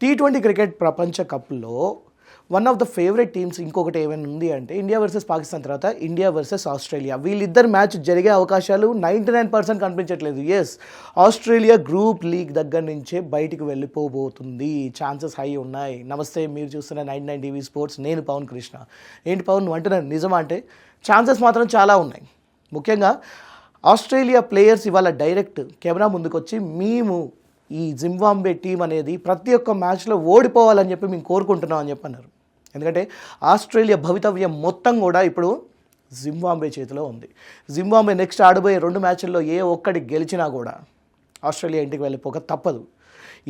T20 cricket ప్రపంచ కప్లో one of the favourite teams ఇంకొకటి ఏమైనా ఉంది అంటే ఇండియా వర్సెస్ పాకిస్తాన్ తర్వాత ఇండియా వర్సెస్ ఆస్ట్రేలియా. వీళ్ళిద్దరు మ్యాచ్ జరిగే అవకాశాలు 99% కనిపించట్లేదు. ఎస్, ఆస్ట్రేలియా గ్రూప్ లీగ్ దగ్గర నుంచే బయటికి వెళ్ళిపోబోతుంది, ఛాన్సెస్ హై ఉన్నాయి. నమస్తే, మీరు చూస్తున్న 99 టీవీ స్పోర్ట్స్, నేను పవన్ కృష్ణ. ఏంటి పవన్ నువ్వు అంటున్నాను నిజమా అంటే ఛాన్సెస్ మాత్రం చాలా ఉన్నాయి. ముఖ్యంగా ఆస్ట్రేలియా ప్లేయర్స్ ఇవాళ డైరెక్ట్ కెమెరా ముందుకు వచ్చి మేము ఈ జింబాబ్వే టీం అనేది ప్రతి ఒక్క మ్యాచ్లో ఓడిపోవాలని చెప్పి మేము కోరుకుంటున్నాం అని చెప్పి అన్నారు. ఎందుకంటే ఆస్ట్రేలియా భవితవ్యం మొత్తం కూడా ఇప్పుడు జింబాబ్వే చేతిలో ఉంది. జింబాబ్వే నెక్స్ట్ ఆడబోయే 2 మ్యాచ్ల్లో ఏ ఒక్కటి గెలిచినా కూడా ఆస్ట్రేలియా ఇంటికి వెళ్ళిపోక తప్పదు.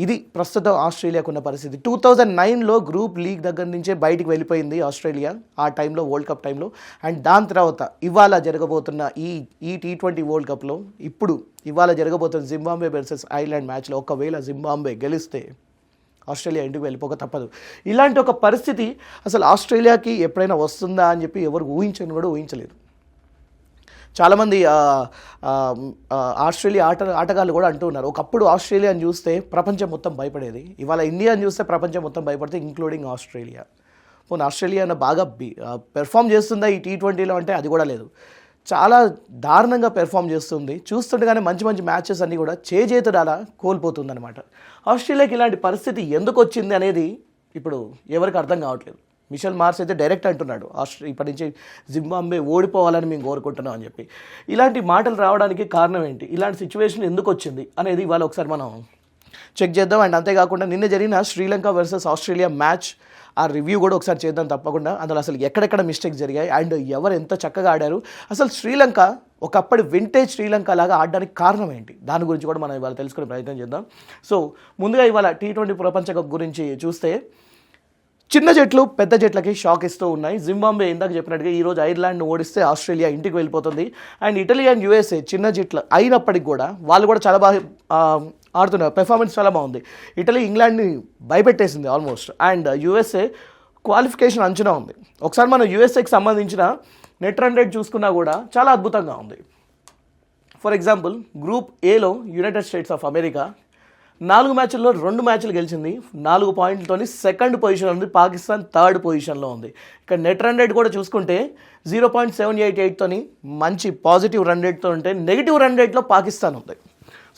ఇది ప్రస్తుతం ఆస్ట్రేలియాకున్న పరిస్థితి. 2009లో గ్రూప్ లీగ్ దగ్గర నుంచే బయటికి వెళ్ళిపోయింది ఆస్ట్రేలియా, ఆ టైంలో వరల్డ్ కప్ టైంలో. అండ్ దాని తర్వాత ఇవాళ జరగబోతున్న ఈ T20 వరల్డ్ కప్లో ఇప్పుడు ఇవాళ జరగబోతున్న జింబాబ్వే వర్సెస్ ఐర్లాండ్ మ్యాచ్లో ఒకవేళ జింబాబ్వే గెలిస్తే ఆస్ట్రేలియా ఇంటికి వెళ్ళిపోక తప్పదు. ఇలాంటి ఒక పరిస్థితి అసలు ఆస్ట్రేలియాకి ఎప్పుడైనా వస్తుందా అని చెప్పి ఎవరు ఊహించని కూడా ఊహించలేదు. చాలామంది ఆస్ట్రేలియా ఆటగాళ్ళు కూడా అంటూ ఉన్నారు, ఒకప్పుడు ఆస్ట్రేలియాని చూస్తే ప్రపంచం మొత్తం భయపడేది, ఇవాళ ఇండియాని చూస్తే ప్రపంచం మొత్తం భయపడితే ఇంక్లూడింగ్ ఆస్ట్రేలియా. పోనీ ఆస్ట్రేలియా బాగా పెర్ఫామ్ చేస్తుందా ఈ T20లో అంటే అది కూడా లేదు. చాలా దారుణంగా పెర్ఫామ్ చేస్తుంది. చూస్తుండగానే మంచి మంచి మ్యాచెస్ అన్నీ కూడా చేతుడాలా కోల్పోతుందన్నమాట. ఆస్ట్రేలియాకి ఇలాంటి పరిస్థితి ఎందుకు వచ్చింది అనేది ఇప్పుడు ఎవరికి అర్థం కావట్లేదు. మిషెల్ మార్స్ అయితే డైరెక్ట్ అంటున్నాడు, ఇప్పటి నుంచి జింబాబ్వే ఓడిపోవాలని మేము కోరుకుంటున్నాం అని చెప్పి. ఇలాంటి మాటలు రావడానికి కారణం ఏంటి, ఇలాంటి సిచ్యువేషన్ ఎందుకు వచ్చింది అనేది ఇవాళ ఒకసారి మనం చెక్ చేద్దాం. అండ్ అంతేకాకుండా నిన్న జరిగిన శ్రీలంక వర్సెస్ ఆస్ట్రేలియా మ్యాచ్ ఆ రివ్యూ కూడా ఒకసారి చేద్దాం తప్పకుండా. అందులో అసలు ఎక్కడెక్కడ మిస్టేక్స్ జరిగాయి అండ్ ఎవరు ఎంత చక్కగా ఆడారు, అసలు శ్రీలంక ఒకప్పటి వింటేజ్ శ్రీలంక లాగా ఆడడానికి కారణం ఏంటి, దాని గురించి కూడా మనం ఇవాళ తెలుసుకునే ప్రయత్నం చేద్దాం. సో ముందుగా ఇవాళ T20 ప్రపంచ కప్ గురించి చూస్తే చిన్న జట్లు పెద్ద జట్లకి షాక్ ఇస్తూ ఉన్నాయి. జింబాబ్వే ఇందాక చెప్పినట్టుగా ఈరోజు ఐర్లాండ్ను ఓడిస్తే ఆస్ట్రేలియా ఇంటికి వెళ్ళిపోతుంది. అండ్ ఇటలీ అండ్ USA చిన్న జట్లు అయినప్పటికి కూడా వాళ్ళు కూడా చాలా బాగా ఆడుతున్నారు, పెర్ఫార్మెన్స్ చాలా బాగుంది. ఇటలీ ఇంగ్లాండ్ని భయపెట్టేసింది ఆల్మోస్ట్. అండ్ USA క్వాలిఫికేషన్ అంచనా ఉంది. ఒకసారి మనం USAకి సంబంధించిన నెట్ రన్ రేట్ చూసుకున్నా కూడా చాలా అద్భుతంగా ఉంది. ఫర్ ఎగ్జాంపుల్ గ్రూప్ ఏలో యునైటెడ్ స్టేట్స్ ఆఫ్ అమెరికా 4 మ్యాచ్ల్లో 2 మ్యాచ్లు గెలిచింది, 4 పాయింట్లతో సెకండ్ పొజిషన్ ఉంది. పాకిస్తాన్ థర్డ్ పొజిషన్లో ఉంది. ఇక్కడ నెట్ రన్ రేట్ కూడా చూసుకుంటే 0.788తో మంచి పాజిటివ్ రన్ రేట్తో ఉంటే నెగిటివ్ రన్ రేట్లో పాకిస్తాన్ ఉంది.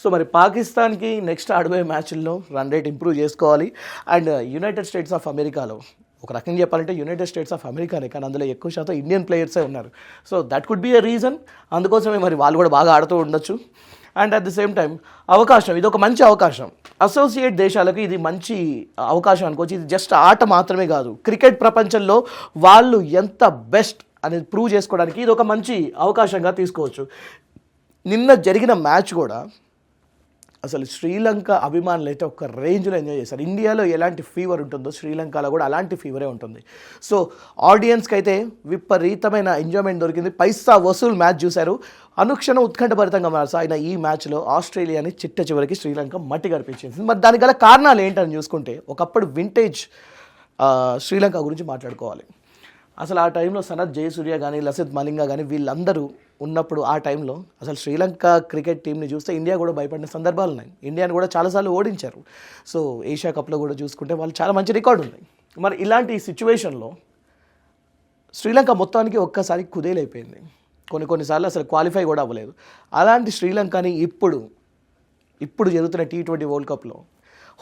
సో మరి పాకిస్తాన్కి నెక్స్ట్ ఆడబోయే మ్యాచ్ల్లో రన్ రేట్ ఇంప్రూవ్ చేసుకోవాలి. అండ్ యునైటెడ్ స్టేట్స్ ఆఫ్ అమెరికాలో ఒక రకంగా చెప్పాలంటే యునైటెడ్ స్టేట్స్ ఆఫ్ అమెరికానే, కానీ అందులో ఎక్కువ శాతం ఇండియన్ ప్లేయర్సే ఉన్నారు. So that could be a reason, అందుకోసమే మరి వాళ్ళు కూడా బాగా ఆడుతూ ఉండొచ్చు. And at the same time అవకాశం, ఇది ఒక మంచి అవకాశం. అసోసియేట్ దేశాలకు ఇది మంచి అవకాశం అనుకోవచ్చు. ఇది జస్ట్ ఆట మాత్రమే కాదు, క్రికెట్ ప్రపంచంలో వాళ్ళు ఎంత బెస్ట్ అనేది ప్రూవ్ చేసుకోవడానికి ఇది ఒక మంచి అవకాశంగా తీసుకోవచ్చు. నిన్న జరిగిన మ్యాచ్ కూడా అసలు శ్రీలంక అభిమానులు అయితే ఒక రేంజ్లో ఎంజాయ్ చేశారు. ఇండియాలో ఎలాంటి ఫీవర్ ఉంటుందో శ్రీలంకలో కూడా అలాంటి ఫీవరే ఉంటుంది. సో ఆడియన్స్కి అయితే విపరీతమైన ఎంజాయ్మెంట్ దొరికింది. పైసా వసూలు మ్యాచ్ చూశారు. అనుక్షణం ఉత్కంఠభరితంగా సాగిన ఈ మ్యాచ్లో ఆస్ట్రేలియాని చిట్ట చివరికి శ్రీలంక మట్టి కనిపించింది. మరి దానికి గల కారణాలు ఏంటని చూసుకుంటే ఒకప్పుడు వింటేజ్ శ్రీలంక గురించి మాట్లాడుకోవాలి. అసలు ఆ టైంలో సనత్ జయసూర్య కానీ లసిత్ మలింగ కానీ వీళ్ళందరూ ఉన్నప్పుడు ఆ టైంలో అసలు శ్రీలంక క్రికెట్ టీంని చూస్తే ఇండియా కూడా భయపడిన సందర్భాలు ఉన్నాయి. ఇండియాని కూడా చాలాసార్లు ఓడించారు. సో ఏషియా కప్లో కూడా చూసుకుంటే వాళ్ళు చాలా మంచి రికార్డు ఉన్నాయి. మరి ఇలాంటి సిచ్యువేషన్లో శ్రీలంక మొత్తానికి ఒక్కసారి కుదేలైపోయింది. కొన్నిసార్లు అసలు క్వాలిఫై కూడా అవ్వలేదు. అలాంటి శ్రీలంకని ఇప్పుడు జరుగుతున్న T20 వరల్డ్ కప్లో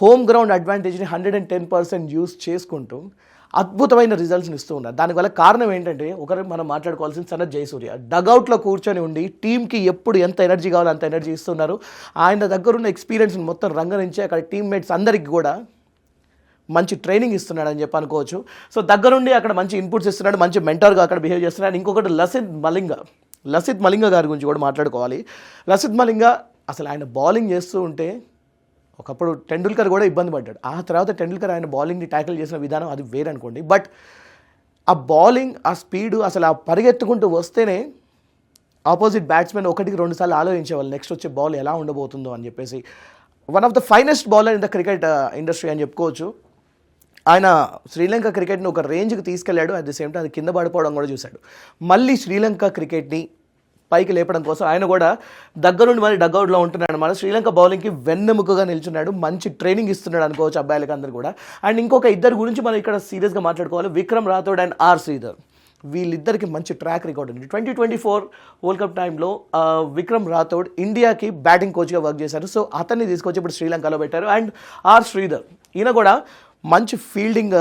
హోమ్ గ్రౌండ్ అడ్వాంటేజ్ని 110% యూస్ చేసుకుంటూ అద్భుతమైన రిజల్ట్స్ని ఇస్తూ ఉన్నారు. దానివల్ల కారణం ఏంటంటే ఒకరు మనం మాట్లాడుకోవాల్సిన సనత్ జయసూర్య డగౌట్లో కూర్చొని ఉండి టీంకి ఎప్పుడు ఎంత ఎనర్జీ కావాలో అంత ఎనర్జీ ఇస్తున్నారు. ఆయన దగ్గరున్న ఎక్స్పీరియన్స్ని మొత్తం రంగరించి అక్కడ టీమ్మేట్స్ అందరికీ కూడా మంచి ట్రైనింగ్ ఇస్తున్నాడని చెప్పి అనుకోవచ్చు. సో దగ్గరుండి అక్కడ మంచి ఇన్పుట్స్ ఇస్తున్నాడు, మంచి మెంటర్గా అక్కడ బిహేవ్ చేస్తున్నాడు. ఇంకొకటి లసిత్ మలింగ గారి గురించి కూడా మాట్లాడుకోవాలి. లసిత్ మలింగ అసలు ఆయన బౌలింగ్ చేస్తూ ఉంటే ఒకప్పుడు టెండూల్కర్ కూడా ఇబ్బంది పడ్డాడు. ఆ తర్వాత టెండూల్కర్ ఆయన బౌలింగ్ని ట్యాకిల్ చేసిన విధానం అది వేరనుకోండి. బట్ ఆ బౌలింగ్, ఆ స్పీడు, అసలు ఆ పరిగెత్తుకుంటూ వస్తేనే ఆపోజిట్ బ్యాట్స్మెన్ 1-2 సార్లు ఆలోచించేవాళ్ళు నెక్స్ట్ వచ్చే బాల్ ఎలా ఉండబోతుందో అని చెప్పేసి. One of the finest bowler in the cricket industry అని చెప్పుకోవచ్చు. ఆయన శ్రీలంక క్రికెట్ని ఒక రేంజ్కి తీసుకెళ్లాడు. అట్ ది సేమ్ టైం అది కింద పడిపోవడం కూడా చూశాడు. మళ్ళీ శ్రీలంక క్రికెట్ని పైకి లేపడం కోసం ఆయన కూడా దగ్గరుండి మరి డగ్అవుట్లో ఉంటున్నాడు అనమాట. శ్రీలంక బౌలింగ్కి వెన్నెముకగా నిల్చున్నాడు, మంచి ట్రైనింగ్ ఇస్తున్నాడు అనుకోవచ్చు అబ్బాయిలకి అందరూ కూడా. అండ్ ఇంకొక ఇద్దరు గురించి మనం ఇక్కడ సీరియస్గా మాట్లాడుకోవాలి, విక్రమ్ రాథోడ్ అండ్ ఆర్ శ్రీధర్. వీళ్ళిద్దరికి మంచి ట్రాక్ రికార్డ్ ఉంది. 2024 వరల్డ్ కప్ టైంలో విక్రమ్ రాథోడ్ ఇండియాకి బ్యాటింగ్ కోచ్గా వర్క్ చేశారు. సో అతన్ని తీసుకొచ్చి ఇప్పుడు శ్రీలంకలో పెట్టారు. అండ్ ఆర్ శ్రీధర్ ఈయన కూడా మంచి ఫీల్డింగ్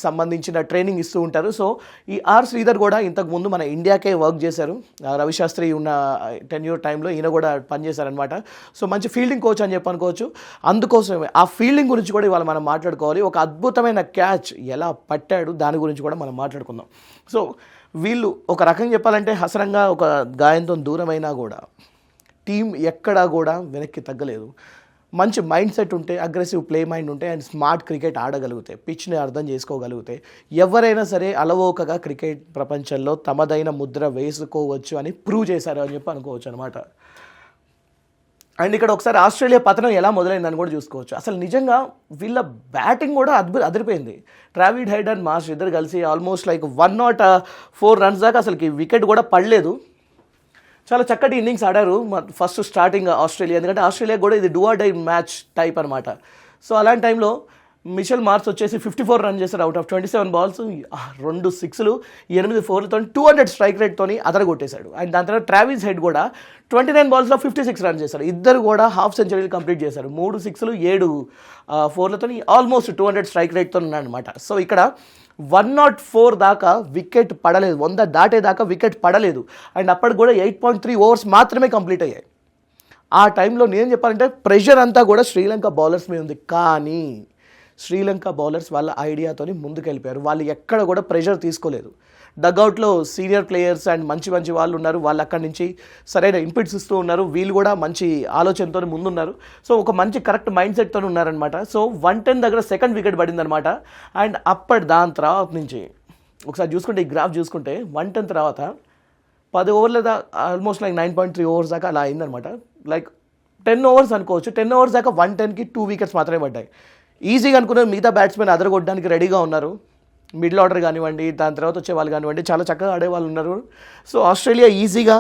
సంబంధించిన ట్రైనింగ్ ఇస్తూ ఉంటారు. సో ఈ ఆర్ శ్రీధర్ కూడా ఇంతకుముందు మన ఇండియాకే వర్క్ చేశారు. రవిశాస్త్రి ఉన్న టెన్యూర్ టైంలో ఈయన కూడా పనిచేశారనమాట. సో మంచి ఫీల్డింగ్ కోచ్ అని చెప్పి అనుకోవచ్చు. అందుకోసమే ఆ ఫీల్డింగ్ గురించి కూడా ఇవాళ మనం మాట్లాడుకోవాలి. ఒక అద్భుతమైన క్యాచ్ ఎలా పట్టాడు దాని గురించి కూడా మనం మాట్లాడుకుందాం. సో వీళ్ళు ఒక రకంగా చెప్పాలంటే హసరంగా ఒక గాయంతో దూరమైనా కూడా టీం ఎక్కడా కూడా వెనక్కి తగ్గలేదు. మంచి మైండ్ సెట్ ఉంటే, అగ్రెసివ్ ప్లే మైండ్ ఉంటే అండ్ స్మార్ట్ క్రికెట్ ఆడగలిగితే, పిచ్ని అర్థం చేసుకోగలిగితే ఎవరైనా సరే అలవోకగా క్రికెట్ ప్రపంచంలో తమదైన ముద్ర వేసుకోవచ్చు అని ప్రూవ్ చేశారు అని చెప్పి అనుకోవచ్చు అనమాట. అండ్ ఇక్కడ ఒకసారి ఆస్ట్రేలియా పతనం ఎలా మొదలైందని కూడా చూసుకోవచ్చు. అసలు నిజంగా వీళ్ళ బ్యాటింగ్ కూడా అదిరిపోయింది. ట్రావిడ్ హెడ్ అండ్ మార్ష్ ఇద్దరు కలిసి ఆల్మోస్ట్ లైక్ 104 రన్స్ దాకా అసలుకి వికెట్ కూడా పడలేదు. చాలా చక్కటి ఇన్నింగ్స్ ఆడారు ఫస్ట్ స్టార్టింగ్ ఆస్ట్రేలియా. ఎందుకంటే ఆస్ట్రేలియా కూడా ఇది do or die match type అనమాట. సో అలాంటి టైంలో మిచెల్ మార్ష్ వచ్చేసి 54 రన్ చేశారు అవుట్ ఆఫ్ 27 బాల్స్, 2 సిక్స్లు 8 4లతో 200 స్ట్రైక్ రేట్తో అదరగొట్టేశాడు. అండ్ దాని తర్వాత ట్రావిస్ హెడ్ కూడా 29 బాల్స్లో 56 రన్ చేశారు. ఇద్దరు కూడా హాఫ్ సెంచరీలు కంప్లీట్ చేశారు. 3 సిక్స్లు 7 4లతో ఆల్మోస్ట్ 200 స్ట్రైక్ రేట్తో ఉన్నాడనమాట. సో ఇక్కడ 104 దాకా వికెట్ పడలేదు, 100 దాటేదాకా వికెట్ పడలేదు. అండ్ అప్పటికి కూడా 8.3 ఓవర్స్ మాత్రమే కంప్లీట్ అయ్యాయి. ఆ టైంలో నేను చెప్పాలంటే ప్రెషర్ అంతా కూడా శ్రీలంక బౌలర్స్ మీద ఉంది. కానీ శ్రీలంక బౌలర్స్ వాళ్ళ ఐడియాతోని ముందుకెళ్ళిపోయారు. వాళ్ళు ఎక్కడ కూడా ప్రెషర్ తీసుకోలేదు. డగ్అవుట్లో సీనియర్ ప్లేయర్స్ అండ్ మంచి మంచి వాళ్ళు ఉన్నారు. వాళ్ళు అక్కడి నుంచి సరైన ఇంపిట్స్ ఇస్తూ ఉన్నారు. వీళ్ళు కూడా మంచి ఆలోచనతో ముందున్నారు. సో ఒక మంచి కరెక్ట్ మైండ్ సెట్తో ఉన్నారనమాట. సో 110 దగ్గర సెకండ్ వికెట్ పడిందనమాట. అండ్ దాని తర్వాత నుంచి ఒకసారి చూసుకుంటే ఈ గ్రాఫ్ చూసుకుంటే 110 తర్వాత 10 ఓవర్ల ఆల్మోస్ట్ లైక్ 9.3 ఓవర్స్ దాకా అలా అయిందనమాట. లైక్ 10 ఓవర్స్ అనుకోవచ్చు. 10 ఓవర్స్ దాకా 110కి 2 వికెట్స్ మాత్రమే పడ్డాయి. ఈజీగా అనుకున్నారు మిగతా బ్యాట్స్మెన్ అదరగొట్టడానికి రెడీగా ఉన్నారు. మిడిల్ ఆర్డర్ కానివ్వండి, దాని తర్వాత వచ్చే వాళ్ళు కానివ్వండి, చాలా చక్కగా ఆడేవాళ్ళు ఉన్నారు. సో ఆస్ట్రేలియా ఈజీగా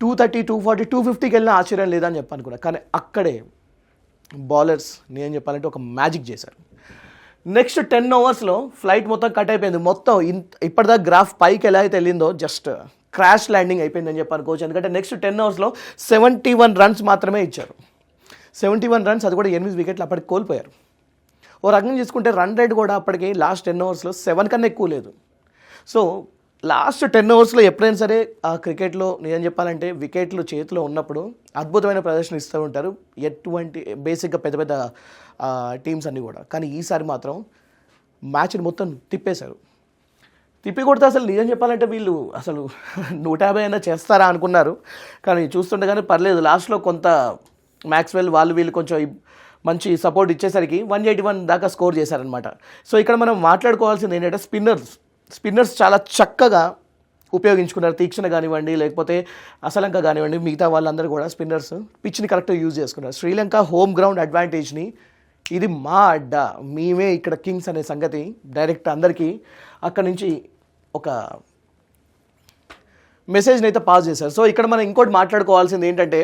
230, 240, 250కి వెళ్ళిన ఆశ్చర్యం లేదని చెప్పనుకున్నా. కానీ అక్కడే బౌలర్స్ నేను చెప్పాలంటే ఒక మ్యాజిక్ చేశారు. నెక్స్ట్ 10 ఓవర్స్లో ఫ్లైట్ మొత్తం కట్ అయిపోయింది. మొత్తం ఇప్పటిదాకా గ్రాఫ్ పైకి ఎలా అయితే వెళ్ళిందో జస్ట్ క్రాష్ ల్యాండింగ్ అయిపోయిందని చెప్పనుకోవచ్చు. ఎందుకంటే నెక్స్ట్ 10 ఓవర్స్లో 71 రన్స్ మాత్రమే ఇచ్చారు. 71 రన్స్, అది కూడా 8 వికెట్లు అప్పటికి కోల్పోయారు. ఓ రకంగా చూసుకుంటే రన్ రేట్ కూడా అప్పటికి లాస్ట్ 10 ఓవర్స్లో 7 కన్నా ఎక్కువ లేదు. సో లాస్ట్ 10 ఓవర్స్లో ఎప్పుడైనా సరే ఆ క్రికెట్లో నేను చెప్పాలంటే వికెట్లు చేతిలో ఉన్నప్పుడు అద్భుతమైన ప్రదర్శన ఇస్తూ ఉంటారు ఎటువంటి బేసిక్గా పెద్ద పెద్ద టీమ్స్ అన్నీ కూడా. కానీ ఈసారి మాత్రం మ్యాచ్ని మొత్తం తిప్పేశారు. తిప్పి కొడితే అసలు నిజం చెప్పాలంటే వీళ్ళు అసలు 150 అయినా చేస్తారా అనుకున్నారు. కానీ చూస్తుండగానే పర్లేదు, లాస్ట్లో కొంత మ్యాక్స్వెల్ వాళ్ళు వీళ్ళు కొంచెం మంచి సపోర్ట్ ఇచ్చేసరికి 181 దాకా స్కోర్ చేశారనమాట. సో ఇక్కడ మనం మాట్లాడుకోవాల్సింది ఏంటంటే స్పిన్నర్స్ చాలా చక్కగా ఉపయోగించుకున్నారు. తీక్షణ కానివ్వండి, లేకపోతే అసలంక కానివ్వండి, మిగతా వాళ్ళందరూ కూడా స్పిన్నర్స్ పిచ్ని కరెక్ట్గా యూజ్ చేసుకున్నారు. శ్రీలంక హోమ్ గ్రౌండ్ అడ్వాంటేజ్ని ఇది మా అడ్డ, మేమే ఇక్కడ కింగ్స్ అనే సంగతి డైరెక్ట్ అందరికీ అక్కడి నుంచి ఒక మెసేజ్ని అయితే పాస్ చేశారు. సో ఇక్కడ మనం ఇంకోటి మాట్లాడుకోవాల్సింది ఏంటంటే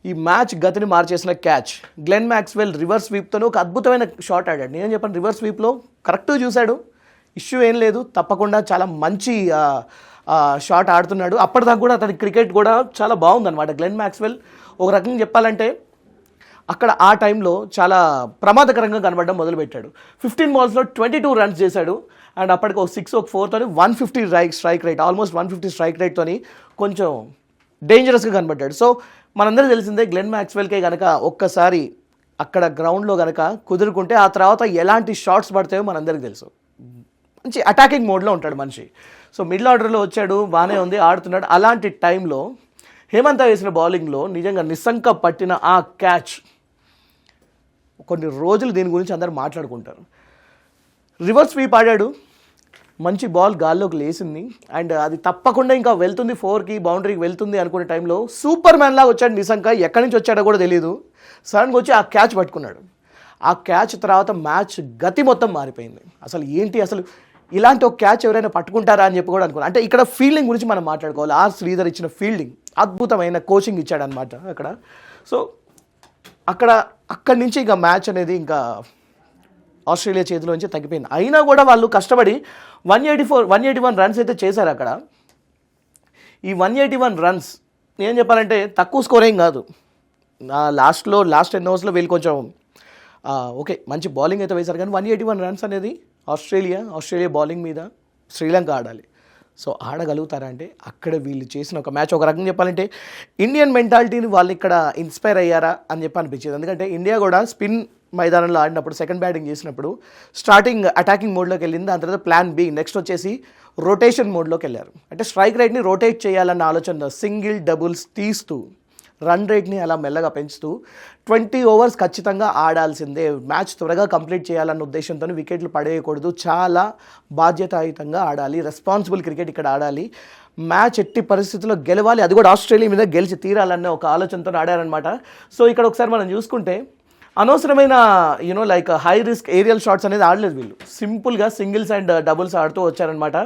ఈ మ్యాచ్ గతిని మార్చేసిన క్యాచ్. గ్లెన్ మ్యాక్స్వెల్ రివర్స్ స్వీప్తో ఒక అద్భుతమైన షాట్ ఆడాడు. నేను చెప్పాను రివర్స్ స్వీప్లో కరెక్ట్గా చూశాడు, ఇష్యూ ఏం లేదు, తప్పకుండా చాలా మంచి షాట్ ఆడుతున్నాడు. అప్పటిదాకా కూడా అతని క్రికెట్ కూడా చాలా బాగుందన్నమాట. గ్లెన్ మ్యాక్స్వెల్ ఒక రకంగా చెప్పాలంటే అక్కడ ఆ టైంలో చాలా ప్రమాదకరంగా కనబడడం మొదలుపెట్టాడు. 15 బాల్స్లో 22 రన్స్ చేశాడు. అండ్ అప్పటికి ఒక 6 ఒక 4తోని 150 స్ట్రైక్ రేట్, ఆల్మోస్ట్ 150 స్ట్రైక్ రేట్తోని కొంచెం డేంజరస్గా కనబడ్డాడు. సో మనందరూ తెలిసిందే గ్లెన్ మ్యాక్స్వెల్కే కనుక ఒక్కసారి అక్కడ గ్రౌండ్లో కనుక కుదురుకుంటే ఆ తర్వాత ఎలాంటి షాట్స్ పడతాయో మనందరికీ తెలుసు. మంచి అటాకింగ్ మోడ్లో ఉంటాడు మనిషి. సో మిడిల్ ఆర్డర్లో వచ్చాడు, బాగానే ఉంది, ఆడుతున్నాడు. అలాంటి టైంలో హేమంత వేసిన బౌలింగ్లో నిజంగా నిస్సంక పట్టిన ఆ క్యాచ్ కొన్ని రోజులు దీని గురించి అందరూ మాట్లాడుకుంటారు. రివర్స్ స్వీప్ ఆడాడు, మంచి బాల్ గాల్లోకి లేసింది అండ్ అది తప్పకుండా ఇంకా వెళ్తుంది 4కి బౌండరీకి వెళ్తుంది అనుకునే టైంలో సూపర్ మ్యాన్ లాగా వచ్చాడు నిశంక. ఎక్కడి నుంచి వచ్చాడో కూడా తెలియదు, సడన్గా వచ్చి ఆ క్యాచ్ పట్టుకున్నాడు. ఆ క్యాచ్ తర్వాత మ్యాచ్ గతి మొత్తం మారిపోయింది. అసలు ఏంటి, అసలు ఇలాంటి ఒక క్యాచ్ ఎవరైనా పట్టుకుంటారా అని చెప్పి కూడా అనుకున్నాను. అంటే ఇక్కడ ఫీల్డింగ్ గురించి మనం మాట్లాడుకోవాలి. ఆర్ శ్రీధర్ ఇచ్చిన ఫీల్డింగ్ అద్భుతమైన కోచింగ్ ఇచ్చాడనమాట అక్కడ. సో అక్కడి నుంచి ఇక మ్యాచ్ అనేది ఇంకా ఆస్ట్రేలియా చేతిలోంచి తగ్గిపోయింది. అయినా కూడా వాళ్ళు కష్టపడి 181 రన్స్ అయితే చేశారు అక్కడ. ఈ 181 రన్స్ ఏం చెప్పాలంటే తక్కువ స్కోర్ ఏం కాదు. లాస్ట్ 10 ఓవర్స్లో వీళ్ళు కొంచెం ఓకే మంచి బౌలింగ్ అయితే వేశారు, కానీ 181 రన్స్ అనేది ఆస్ట్రేలియా బౌలింగ్ మీద శ్రీలంక ఆడాలి. సో ఆడగలుగుతారా అంటే అక్కడ వీళ్ళు చేసిన ఒక మ్యాచ్ ఒక రకంగా చెప్పాలంటే ఇండియన్ మెంటాలిటీని వాళ్ళు ఇక్కడ ఇన్స్పైర్ అయ్యారా అని చెప్పి అనిపించేది. ఎందుకంటే ఇండియా కూడా స్పిన్ మైదానంలో ఆడినప్పుడు సెకండ్ బ్యాటింగ్ చేసినప్పుడు స్టార్టింగ్ అటాకింగ్ మోడ్లోకి వెళ్ళింది, దాని తర్వాత ప్లాన్ బి నెక్స్ట్ వచ్చేసి రొటేషన్ మోడ్లోకి వెళ్ళారు. అంటే స్ట్రైక్ రేట్ని రొటేట్ చేయాలన్న ఆలోచన, సింగిల్ డబుల్స్ తీస్తూ రన్ రేట్ని అలా మెల్లగా పెంచుతూ 20 ఓవర్స్ ఖచ్చితంగా ఆడాల్సిందే, మ్యాచ్ త్వరగా కంప్లీట్ చేయాలన్న ఉద్దేశంతో వికెట్లు పడేయకూడదు, చాలా బాధ్యతాయుతంగా ఆడాలి, రెస్పాన్సిబుల్ క్రికెట్ ఇక్కడ ఆడాలి, మ్యాచ్ ఎట్టి పరిస్థితుల్లో గెలవాలి, అది కూడా ఆస్ట్రేలియా మీద గెలిచి తీరాలన్న ఒక ఆలోచనతో ఆడారనమాట. సో ఇక్కడ ఒకసారి మనం చూసుకుంటే అనవసరమైన like high risk aerial shots అనేది ఆడలేదు వీళ్ళు. సింపుల్గా సింగిల్స్ అండ్ డబుల్స్ ఆడుతూ వచ్చారనమాట.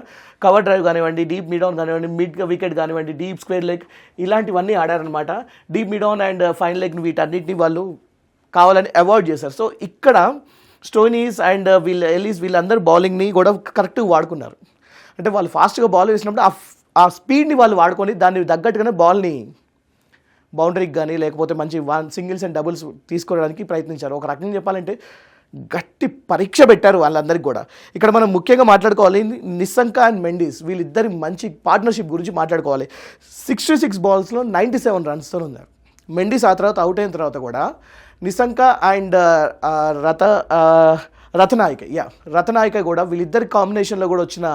కవర్ డ్రైవ్ కానివ్వండి, డీప్ మిడ్ ఆన్ కానివ్వండి, మిడ్ వికెట్ కానివ్వండి, డీప్ స్క్వేర్ లెగ్ ఇలాంటివన్నీ ఆడారనమాట. Deep mid on and fine leg వీటన్నిటిని వాళ్ళు కావాలని అవాయిడ్ చేశారు. సో ఇక్కడ స్టోయినిస్ అండ్ వీళ్ళందరూ బౌలింగ్ని కూడా కరెక్ట్గా వాడుకున్నారు. అంటే వాళ్ళు ఫాస్ట్గా బాల్ వేసినప్పుడు ఆ స్పీడ్ని వాళ్ళు వాడుకొని దాన్ని తగ్గట్టుగానే బాల్ని బౌండరీకి కానీ లేకపోతే మంచి సింగిల్స్ అండ్ డబుల్స్ తీసుకోవడానికి ప్రయత్నించారు. ఒక రకంగా చెప్పాలంటే గట్టి పరీక్ష పెట్టారు వాళ్ళందరికీ కూడా. ఇక్కడ మనం ముఖ్యంగా మాట్లాడుకోవాలి నిస్సంక అండ్ మెండిస్, వీళ్ళిద్దరి మంచి పార్ట్నర్షిప్ గురించి మాట్లాడుకోవాలి. 66 బాల్స్లో 97 రన్స్తో ఉన్నారు. మెండిస్ ఆ తర్వాత అవుట్ అయిన తర్వాత కూడా నిస్సంక అండ్ రతనాయక కూడా వీళ్ళిద్దరి కాంబినేషన్లో కూడా వచ్చిన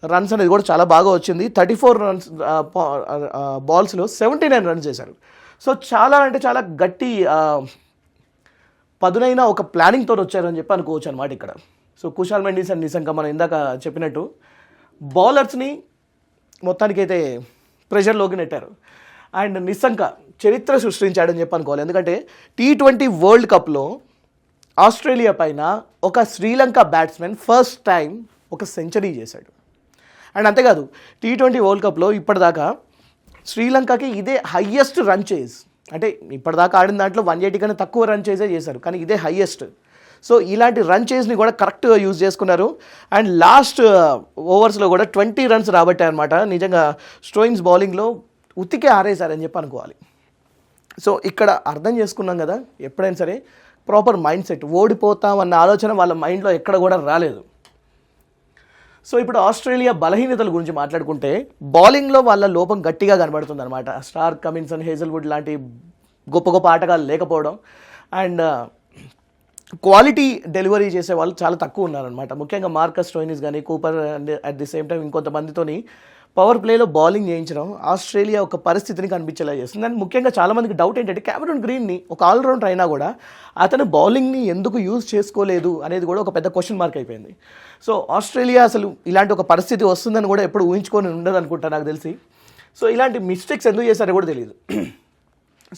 రన్స్ అనేది కూడా చాలా బాగా వచ్చింది. 34 రన్స్ బాల్స్లో 79 రన్స్ చేశారు. సో చాలా అంటే చాలా గట్టి పదునైన ఒక ప్లానింగ్తో వచ్చారని చెప్పి అనుకోవచ్చు అనమాట ఇక్కడ. సో కుశాల్ మెండిస్ అండ్ నిసంక మనం ఇందాక చెప్పినట్టు బౌలర్స్ని మొత్తానికైతే ప్రెషర్లోకి నెట్టారు. అండ్ నిసంక చరిత్ర సృష్టించాడని చెప్పి అనుకోవాలి. ఎందుకంటే T20 వరల్డ్ కప్లో ఆస్ట్రేలియా పైన ఒక శ్రీలంక బ్యాట్స్మెన్ ఫస్ట్ టైం ఒక సెంచరీ చేశాడు. అండ్ అంతేకాదు T20 వరల్డ్ కప్లో ఇప్పటిదాకా శ్రీలంకకి ఇదే హయ్యెస్ట్ రన్ చేజ్. అంటే ఇప్పటిదాకా ఆడిన దాంట్లో 180 కన్నా తక్కువ రన్ చేజే చేశారు, కానీ ఇదే హయ్యెస్ట్. సో ఇలాంటి రన్ చేజ్ని కూడా కరెక్ట్గా యూజ్ చేసుకున్నారు. అండ్ లాస్ట్ ఓవర్స్లో కూడా 20 రన్స్ రాబట్టారనమాట. నిజంగా స్టోయిన్స్ బౌలింగ్లో ఉతికే ఆరేశారని చెప్పి అనుకోవాలి. సో ఇక్కడ అర్థం చేసుకున్నాం కదా, ఎప్పుడైనా సరే ప్రాపర్ మైండ్ సెట్, ఓడిపోతామన్న ఆలోచన వాళ్ళ మైండ్లో ఎక్కడ కూడా రాలేదు. సో ఇప్పుడు ఆస్ట్రేలియా బలహీనతల గురించి మాట్లాడుకుంటే బౌలింగ్లో వాళ్ళ లోపం గట్టిగా కనబడుతుంది అనమాట. స్టార్క్, కమిన్సన్, హేజల్వుడ్ లాంటి గొప్ప గొప్ప ఆటగాళ్ళు లేకపోవడం అండ్ క్వాలిటీ డెలివరీ చేసే వాళ్ళు చాలా తక్కువ ఉన్నారనమాట. ముఖ్యంగా మార్కస్ స్టోయినిస్ కానీ, Cooper and at the same time ఇంకొంతమందితోని పవర్ ప్లేలో బౌలింగ్ చేయించడం ఆస్ట్రేలియా ఒక పరిస్థితిని కనిపించేలా చేస్తుంది. అండ్ ముఖ్యంగా చాలామందికి డౌట్ ఏంటంటే క్యామరూన్ గ్రీన్ని ఒక ఆల్రౌండర్ అయినా కూడా అతను బౌలింగ్ని ఎందుకు యూజ్ చేసుకోలేదు అనేది కూడా ఒక పెద్ద క్వశ్చన్ మార్క్ అయిపోయింది. సో ఆస్ట్రేలియా అసలు ఇలాంటి ఒక పరిస్థితి వస్తుందని కూడా ఎప్పుడు ఊహించుకొని ఉండదు అనుకుంటా నాకు తెలిసి. సో ఇలాంటి మిస్టేక్స్ ఎందుకు చేశారో కూడా తెలియదు.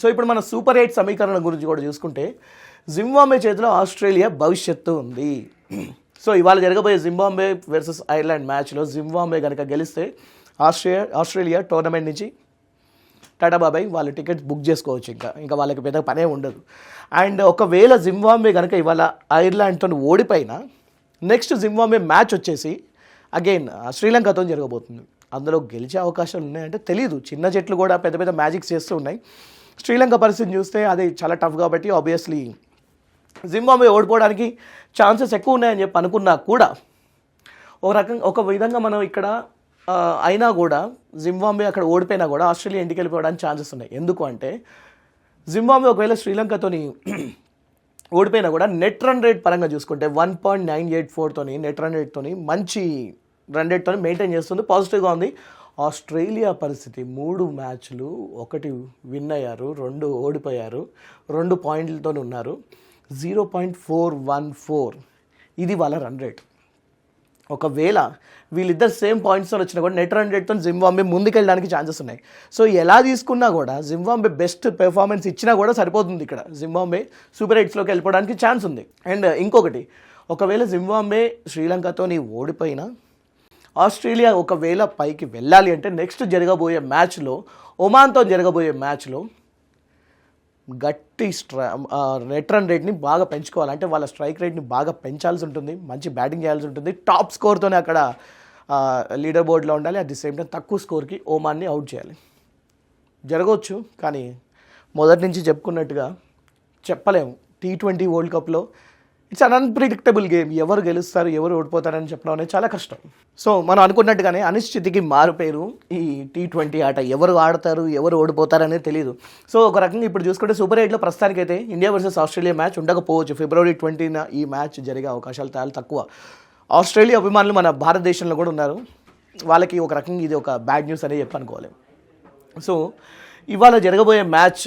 సో ఇప్పుడు మన సూపర్ 8 సమీకరణం గురించి కూడా చూసుకుంటే జింబాబ్వే చేతిలో ఆస్ట్రేలియా భవిష్యత్తు ఉంది. సో ఇవాళ జరగబోయే జింబాబ్వే వర్సెస్ ఐర్లాండ్ మ్యాచ్లో జింబాబ్వే కనుక గెలిస్తే ఆస్ట్రేలియా టోర్నమెంట్ నుంచి టాటా బాబాయ్ వాళ్ళు టికెట్స్ బుక్ చేసుకోవచ్చు. ఇంకా వాళ్ళకి పెద్ద పనే ఉండదు. అండ్ ఒకవేళ జింబాబ్వే కనుక ఇవాళ ఐర్లాండ్తో ఓడిపోయినా నెక్స్ట్ జింబాబ్వే మ్యాచ్ వచ్చేసి అగైన్ శ్రీలంకతో జరగబోతుంది. అందులో గెలిచే అవకాశాలు ఉన్నాయంటే తెలియదు. చిన్న జట్లు కూడా పెద్ద పెద్ద మ్యాజిక్స్ చేస్తూ ఉన్నాయి. శ్రీలంక పరిస్థితి చూస్తే అది చాలా టఫ్ కాబట్టి ఆబ్వియస్లీ జింబాబ్వే ఓడిపోవడానికి ఛాన్సెస్ ఎక్కువ ఉన్నాయని చెప్పి అనుకున్నా కూడా ఒక విధంగా మనం ఇక్కడ అయినా కూడా జింబాబ్వే అక్కడ ఓడిపోయినా కూడా ఆస్ట్రేలియా ఇంటికి వెళ్ళిపోవడానికి ఛాన్సెస్ ఉన్నాయి. ఎందుకు అంటే జింబాబ్వే ఒకవేళ శ్రీలంకతోని ఓడిపోయినా కూడా నెట్ రన్ రేట్ పరంగా చూసుకుంటే 1.984 నెట్ రన్ రేట్తోని మంచి రన్ రేట్తో మెయింటైన్ చేస్తుంది, పాజిటివ్గా ఉంది. ఆస్ట్రేలియా పరిస్థితి 3 మ్యాచ్లు 1 విన్ అయ్యారు, 2 ఓడిపోయారు, 2 పాయింట్లతో ఉన్నారు. 0.414 ఇది వాళ్ళ రన్ రేట్. ఒకవేళ వీళ్ళిద్దరు సేమ్ పాయింట్స్తో వచ్చినా కూడా నెట్ రన్ రేట్తో జింబాబ్వే ముందుకెళ్ళడానికి ఛాన్సెస్ ఉన్నాయి. సో ఎలా తీసుకున్నా కూడా జింబాబ్వే బెస్ట్ పెర్ఫార్మెన్స్ ఇచ్చినా కూడా సరిపోతుంది. ఇక్కడ జింబాబ్వే సూపర్ 8లోకి వెళ్ళిపోవడానికి ఛాన్స్ ఉంది. అండ్ ఇంకొకటి, ఒకవేళ జింబాబ్వే శ్రీలంకతో ఓడిపోయినా ఆస్ట్రేలియా ఒకవేళ పైకి వెళ్ళాలి అంటే నెక్స్ట్ జరగబోయే మ్యాచ్లో, ఒమాన్తో జరగబోయే మ్యాచ్లో గట్టి నెట్ రన్ రేట్ని బాగా పెంచుకోవాలి. అంటే వాళ్ళ స్ట్రైక్ రేట్ని బాగా పెంచాల్సి ఉంటుంది, మంచి బ్యాటింగ్ చేయాల్సి ఉంటుంది, టాప్ స్కోర్తోనే అక్కడ లీడర్ బోర్డ్లో ఉండాలి. అట్ ది సేమ్ టైం తక్కువ స్కోర్కి ఒమాన్ని అవుట్ చేయాలి. జరగవచ్చు, కానీ మొదటి నుంచి చెప్పుకున్నట్టుగా చెప్పలేము. T20 వరల్డ్ కప్లో ఇట్స్ అన్ అన్ప్రిడిక్టబుల్ గేమ్. ఎవరు గెలుస్తారు, ఎవరు ఓడిపోతారని చెప్పడం అనేది చాలా కష్టం. సో మనం అనుకున్నట్టుగానే అనిశ్చితికి మారుపేరు ఈ T20 ఆట. ఎవరు ఆడతారు, ఎవరు ఓడిపోతారనేది తెలియదు. సో ఒక రకంగా ఇప్పుడు చూసుకుంటే సూపర్ 8లో ప్రస్తుతానికైతే ఇండియా వర్సెస్ ఆస్ట్రేలియా మ్యాచ్ ఉండకపోవచ్చు. ఫిబ్రవరి 20న ఈ మ్యాచ్ జరిగే అవకాశాలు చాలా తక్కువ. ఆస్ట్రేలియా అభిమానులు మన భారతదేశంలో కూడా ఉన్నారు. వాళ్ళకి ఒక రకంగా ఇది ఒక బ్యాడ్ న్యూస్ అనే చెప్పనుకోవాలి. సో ఇవాళ జరగబోయే మ్యాచ్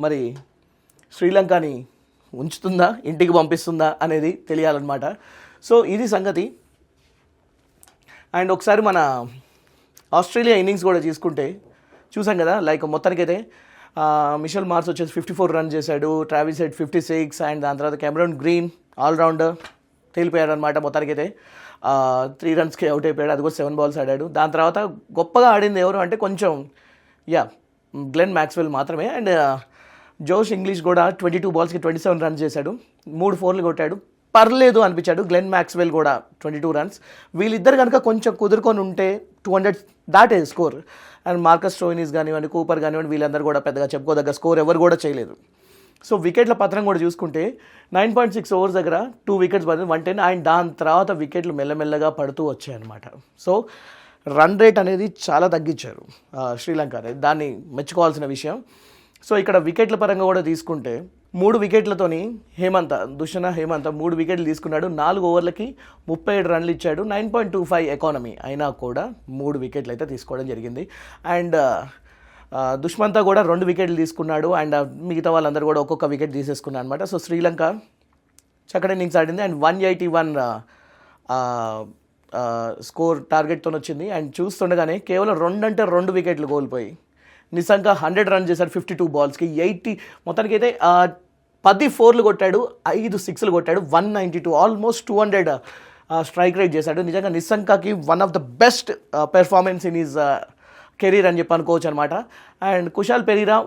మరి శ్రీలంకని ఉంచుతుందా, ఇంటికి పంపిస్తుందా అనేది తెలియాలన్నమాట. సో ఇది సంగతి. అండ్ ఒకసారి మన ఆస్ట్రేలియా ఇన్నింగ్స్ కూడా చూసాం కదా. లైక్ మొత్తానికైతే మిషెల్ మార్స్ వచ్చేసి 54 రన్ చేశాడు, ట్రావిస్ హెడ్ 56, అండ్ దాని తర్వాత కెమెరాన్ గ్రీన్ ఆల్రౌండర్ తేలిపోయాడు అనమాట. మొత్తానికైతే 3 రన్స్కి అవుట్ అయిపోయాడు. అది కూడా 7 బాల్స్ ఆడాడు. దాని తర్వాత గొప్పగా ఆడింది ఎవరు అంటే కొంచెం గ్లెన్ మ్యాక్స్వెల్ మాత్రమే. అండ్ జోష్ ఇంగ్లీష్ కూడా 22 బాల్స్కి 27 రన్స్ చేశాడు, 3 4లు కొట్టాడు. పర్లేదు అనిపించాడు. గ్లెన్ మ్యాక్స్వెల్ కూడా 22 రన్స్. వీళ్ళిద్దరు కనుక కొంచెం కుదురుకొని ఉంటే 200 దాటే స్కోర్. అండ్ మార్కస్ స్టోయినిస్ కానివ్వండి, కూపర్ కానివ్వండి, వీళ్ళందరూ కూడా పెద్దగా చెప్పుకోదగ్గ స్కోర్ ఎవరు కూడా చేయలేదు. సో వికెట్ల పత్రం కూడా చూసుకుంటే 9.6 ఓవర్స్ దగ్గర 2 వికెట్స్ పడింది, 110. అండ్ దాని తర్వాత వికెట్లు మెల్లమెల్లగా పడుతూ వచ్చాయన్నమాట. సో రన్ రేట్ అనేది చాలా తగ్గించారు శ్రీలంక అనేది, దాన్ని మెచ్చుకోవాల్సిన విషయం. సో ఇక్కడ వికెట్ల పరంగా కూడా తీసుకుంటే 3 వికెట్లతోని దుష్యన హేమంత్ 3 వికెట్లు తీసుకున్నాడు. 4 ఓవర్లకి 37 రన్లు ఇచ్చాడు, 9.25 ఎకానమీ. అయినా కూడా 3 వికెట్లు అయితే తీసుకోవడం జరిగింది. అండ్ దుష్మంతా కూడా 2 వికెట్లు తీసుకున్నాడు. అండ్ మిగతా వాళ్ళందరూ కూడా ఒక్కొక్క వికెట్ తీసేసుకున్నారు అనమాట. సో శ్రీలంక చక్కటి ఇన్నింగ్స్ ఆడింది. అండ్ 181 స్కోర్ టార్గెట్తో వచ్చింది. అండ్ చూస్తుండగానే కేవలం 2 వికెట్లు కోల్పోయి నిజంగా 100 రన్ చేశాడు 52 బాల్స్కి 80. మొత్తానికైతే 10 4లు కొట్టాడు, 5 6లు కొట్టాడు, 192, ఆల్మోస్ట్ 200 స్ట్రైక్ రేట్ చేశాడు. నిజంగా నిజంగాకి one of the best performance in his career అని చెప్పి అనుకోవచ్చు అనమాట. అండ్ కుశాల్ పెరీరా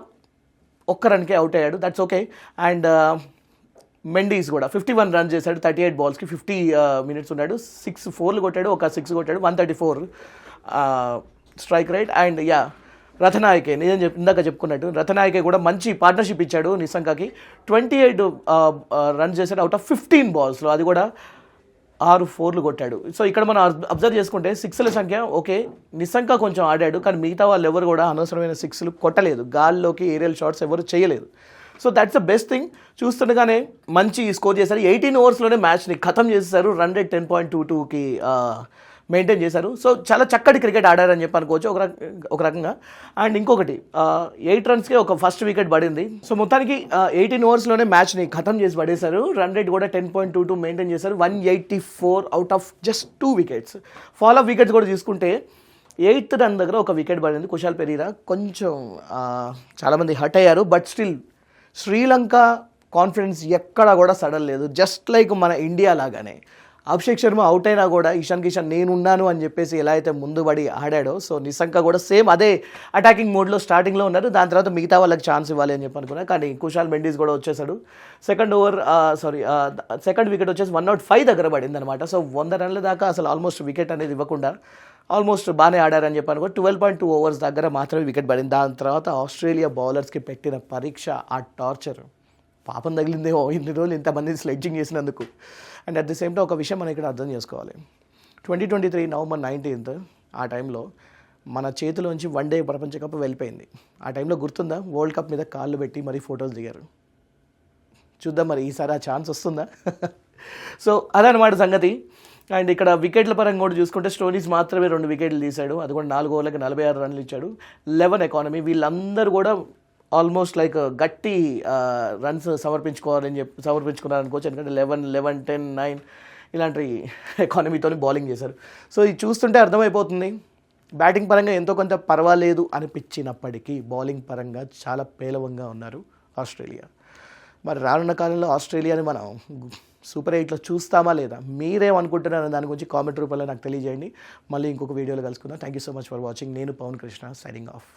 1 రన్కే అవుట్ అయ్యాడు, దట్స్ ఓకే. అండ్ మెండీస్ కూడా 51 రన్స్ చేశాడు 38 బాల్స్కి, 50 మినిట్స్ ఉన్నాడు, 6 4లు కొట్టాడు, 1 6 కొట్టాడు, 134 స్ట్రైక్ రేట్. అండ్ రథనాయకే ఇందాక చెప్పుకున్నట్టు రథనాయకే కూడా మంచి పార్ట్నర్షిప్ ఇచ్చాడు నిసంకకి. 28 రన్స్ చేశాడు అవుట్ ఆఫ్ 15 బాల్స్లో, అది కూడా 6 4లు కొట్టాడు. సో ఇక్కడ మనం అబ్జర్వ్ చేసుకుంటే 6ల సంఖ్య ఓకే, నిసంక కొంచెం ఆడాడు, కానీ మిగతా వాళ్ళు ఎవరు కూడా అనవసరమైన 6లు కొట్టలేదు, గాల్లోకి ఏరియల్ షాట్స్ ఎవరు చేయలేదు. So that's the best thing. చూస్తుండగానే మంచి స్కోర్ చేశారు, 18 ఓవర్స్లోనే మ్యాచ్ని ఖతం చేసేసారు, రన్ రేట్ 10.22కి మెయింటైన్ చేశారు. సో చాలా చక్కటి క్రికెట్ ఆడారని చెప్పి అనుకోవచ్చు ఒక రకంగా. అండ్ ఇంకొకటి 8 రన్స్కే ఒక ఫస్ట్ వికెట్ పడింది. సో మొత్తానికి 18 ఓవర్స్లోనే మ్యాచ్ని ఖతం చేసి పడేశారు, రన్ రేట్ కూడా 10.22 మెయింటైన్ చేశారు, 184 out of just 2 wickets. Follow of wickets కూడా తీసుకుంటే 8th రన్ దగ్గర ఒక వికెట్ పడింది కుశాల్ పెరీరా. కొంచెం చాలామంది హర్ట్ అయ్యారు, బట్ స్టిల్ శ్రీలంక కాన్ఫిడెన్స్ ఎక్కడా కూడా సడన్ లేదు. జస్ట్ లైక్ మన ఇండియా లాగానే అభిషేక్ శర్మ అవుట్ అయినా కూడా ఇషాన్ కిషన్ నేనున్నాను అని చెప్పేసి ఎలా అయితే ముందు పడి ఆడాడో, సో నిసంక కూడా సేమ్ అదే అటాకింగ్ మోడ్లో స్టార్టింగ్లో ఉన్నారు. దాని తర్వాత మిగతా వాళ్ళకి ఛాన్స్ ఇవ్వాలి అని చెప్పి అనుకున్నా, కానీ కుశాల్ మెండిస్ కూడా వచ్చేసాడు. సెకండ్ వికెట్ వచ్చేసి 105 దగ్గర పడింది అనమాట. సో 100 రన్ల దాకా అసలు ఆల్మోస్ట్ వికెట్ అనేది ఇవ్వకుండా ఆల్మోస్ట్ బాగానే ఆడారని చెప్పి అనుకో. 12.2 ఓవర్స్ దగ్గర మాత్రమే వికెట్ పడింది. దాని తర్వాత ఆస్ట్రేలియా బౌలర్స్కి పెట్టిన పరీక్ష, ఆ టార్చర్, పాపం తగిలిందేమో ఇన్ని రోజులు ఇంతమంది స్లెడ్జింగ్ చేసినందుకు. And at the same time ఒక విషయం మనం ఇక్కడ అర్థం చేసుకోవాలి, 2023 నవంబర్ 19th ఆ టైంలో మన చేతిలోంచి వన్డే ప్రపంచ కప్ వెళ్ళిపోయింది. ఆ టైంలో గుర్తుందా, వరల్డ్ కప్ మీద కాళ్ళు పెట్టి మరీ ఫోటోలు దిగారు. చూద్దాం మరి ఈసారి ఆ ఛాన్స్ వస్తుందా. సో అదనమాట సంగతి. అండ్ ఇక్కడ వికెట్ల పరంగా కూడా చూసుకుంటే స్టోనీస్ మాత్రమే 2 వికెట్లు తీశాడు, అది కూడా 4 ఓవర్లకి 46 రన్లు ఇచ్చాడు, 11 ఎకానమీ. వీళ్ళందరూ కూడా ఆల్మోస్ట్ లైక్ గట్టి రన్స్ సమర్పించుకున్నారు అనుకోవచ్చు, ఎందుకంటే 11 10 9 ఇలాంటి ఎకానమీతో బౌలింగ్ చేశారు. సో ఇది చూస్తుంటే అర్థమైపోతుంది, బ్యాటింగ్ పరంగా ఎంతో కొంత పర్వాలేదు అనిపించినప్పటికీ బౌలింగ్ పరంగా చాలా పేలవంగా ఉన్నారు ఆస్ట్రేలియా. మరి రానున్న కాలంలో ఆస్ట్రేలియాని మనం సూపర్ 8లో చూస్తామా లేదా, మీరేమనుకుంటున్నారో దాని గురించి కామెంట్ రూపంలో నాకు తెలియజేయండి. మళ్ళీ ఇంకొక వీడియోలో కలుసుకుందాం. Thank you so much for watching. నేను పవన్ కృష్ణ, సైనింగ్ ఆఫ్.